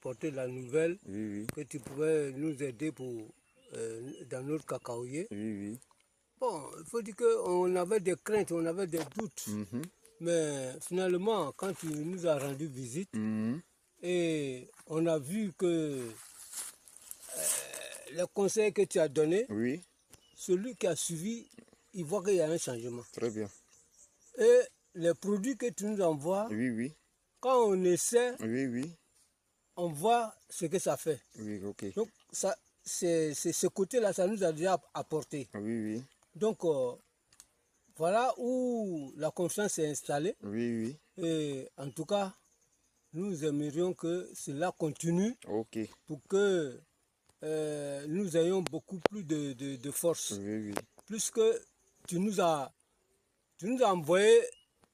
apporté la nouvelle Oui, oui. que tu pouvais nous aider pour, dans notre cacaoyer. Oui, oui. Bon, il faut dire qu'on avait des craintes, on avait des doutes. Mhm. Mais finalement, quand tu nous as rendu visite, Mhm. et on a vu que les conseils que tu as donnés, Oui, celui qui a suivi, il voit qu'il y a un changement. très bien. Et les produits que tu nous envoies, Oui, oui. quand on essaie, Oui, oui. on voit ce que ça fait. Oui, ok. Donc, ça, c'est ce côté-là, ça nous a déjà apporté. Oui, oui. Donc, voilà où la confiance est installée. Oui, oui. Et en tout cas, nous aimerions que cela continue Ok. pour que nous ayons beaucoup plus de force. Oui, oui. Plus que tu nous as envoyé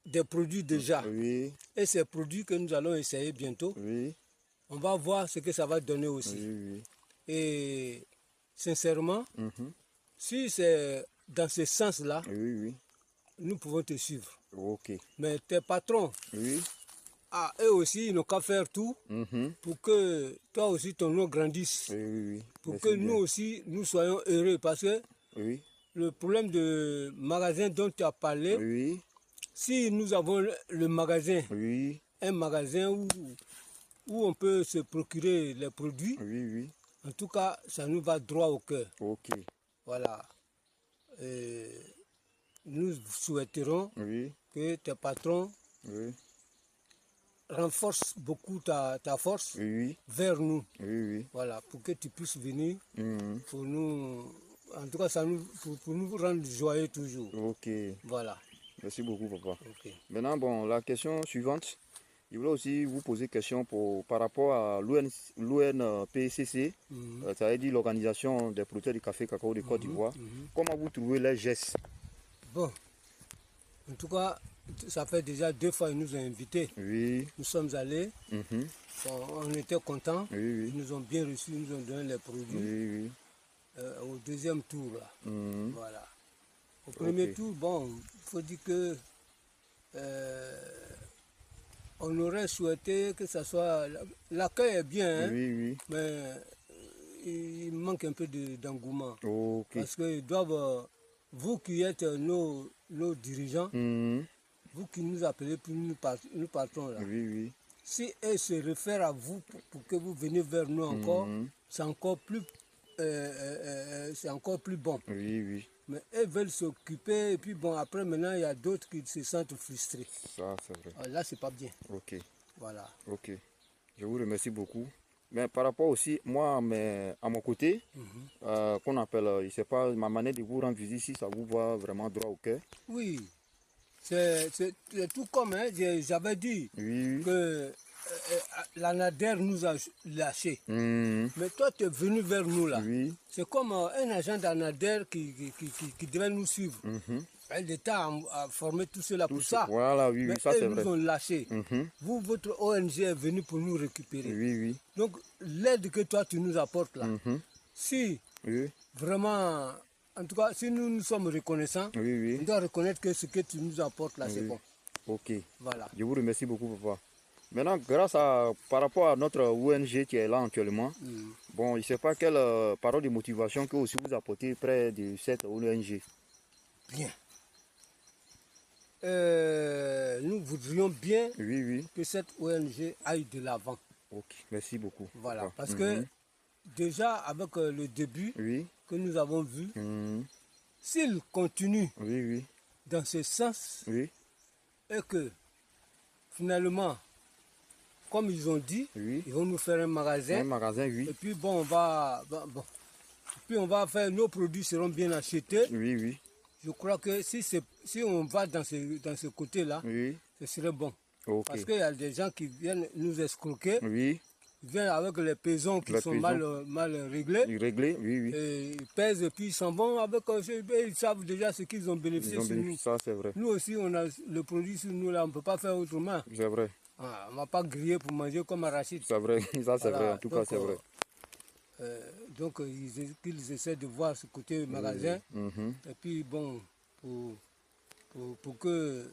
des produits déjà. Oui, Et ces produits que nous allons essayer bientôt, oui. on va voir ce que ça va donner aussi. Oui, oui. Et sincèrement, Mhm. si c'est dans ce sens-là, Oui, oui. nous pouvons te suivre. Ok. Mais tes patrons, Oui. eux aussi, ils n'ont qu'à faire tout Mhm. pour que toi aussi ton nom grandisse. Oui, oui, oui. Pour Merci que bien. nous aussi, nous soyons heureux. Parce que Oui. le problème de magasin dont tu as parlé, Oui. si nous avons le magasin, Oui. un magasin où on peut se procurer les produits, Oui, oui. en tout cas, ça nous va droit au cœur. Ok. Voilà. Et nous souhaiterons Oui. que tes patrons Oui. renforcent beaucoup ta force Oui, oui. vers nous. Oui, oui. Voilà, pour que tu puisses venir Mhm. pour nous, en tout cas, ça nous, pour nous rendre joyeux toujours. Ok. Voilà. Merci beaucoup, papa. Ok. Maintenant, bon, la question suivante. Je voulais aussi vous poser une question par rapport à l'UNPCC, Mhm. ça veut dire l'Organisation des producteurs du café cacao de Côte d'Ivoire. Comment vous trouvez les gestes? Bon, en tout cas, ça fait déjà 2 fois qu'ils nous ont invités. Oui. Nous sommes allés, Mhm. bon, on était contents. Oui, oui. Ils nous ont bien reçus, ils nous ont donné les produits. Oui, oui. Au deuxième tour, là. Mhm. Voilà. Au premier Ok. tour, bon, il faut dire que on aurait souhaité que ça soit... L'accueil est bien, hein, Oui, oui. mais il manque un peu d'engouement. Ok. Parce qu'ils doivent... vous qui êtes nos dirigeants, Mhm. vous qui nous appelez, puis nous partons là. Oui, oui. Si elles se réfèrent à vous pour que vous venez vers nous encore, Mhm. c'est encore plus... c'est encore plus bon. Oui, oui. Mais elles veulent s'occuper et puis bon, après maintenant, il y a d'autres qui se sentent frustrés. Ça, c'est vrai. Là, c'est pas bien. Ok. Voilà. Ok. Je vous remercie beaucoup. Mais par rapport aussi, moi, à mon côté, qu'on appelle, je ne sais pas, ma manière de vous rendre visite, si ça vous va vraiment droit au cœur. Oui, c'est tout comme hein, j'avais dit Oui, oui. que la NADER nous a lâchés. Mhm. Mais toi, tu es venu vers nous là. Oui. C'est comme un agent de la NADER qui devait nous suivre. Mhm. L'État a formé tout cela pour ça. Voilà, oui, Mais oui, ça eux c'est nous vrai. ont lâchés. Mhm. Vous, votre ONG est venue pour nous récupérer. Oui, oui. Donc, l'aide que toi, tu nous apportes là, Mhm. si Oui, vraiment, en tout cas, si nous sommes reconnaissants, oui, on oui. doit reconnaître que ce que tu nous apportes là, c'est Oui. bon. Ok. Voilà. Je vous remercie beaucoup, papa. Maintenant, par rapport à notre ONG qui est là actuellement, bon, je ne sais pas quelle parole de motivation que aussi vous apportez près de cette ONG. Bien. Nous voudrions bien Oui, oui. que cette ONG aille de l'avant. Ok, merci beaucoup, Voilà. papa. Parce que déjà, avec le début Oui. que nous avons vu, Mhm. s'il continue Oui, oui. dans ce sens Oui. et que finalement, comme ils ont dit, Oui. ils vont nous faire un magasin. Un magasin, oui. Et puis bon, puis on va faire, nos produits seront bien achetés. Oui, oui. Je crois que si on va dans ce côté-là, Oui. ce serait bon. Ok. Parce qu'il y a des gens qui viennent nous escroquer, Oui. ils viennent avec les paysans qui Les sont paysans. mal réglés, Réglé, oui, oui. et ils pèsent et puis ils s'en vont avec ils savent déjà ce qu'ils ont bénéficié Ils ont sur nous. bénéficié, ça c'est vrai. Nous aussi, on a le produit sur nous là, on ne peut pas faire autrement. C'est vrai. On ne va pas griller pour manger comme arachide. C'est vrai, ça c'est vrai, Voilà. en tout cas c'est vrai. Donc qu'ils essaient de voir ce côté magasin. Mhm. Et puis bon, pour pour que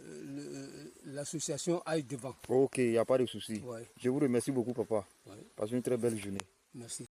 l'association aille devant. Ok, il n'y a pas de souci. Ouais. Je vous remercie beaucoup, papa. Ouais. Passez une très belle journée. Merci.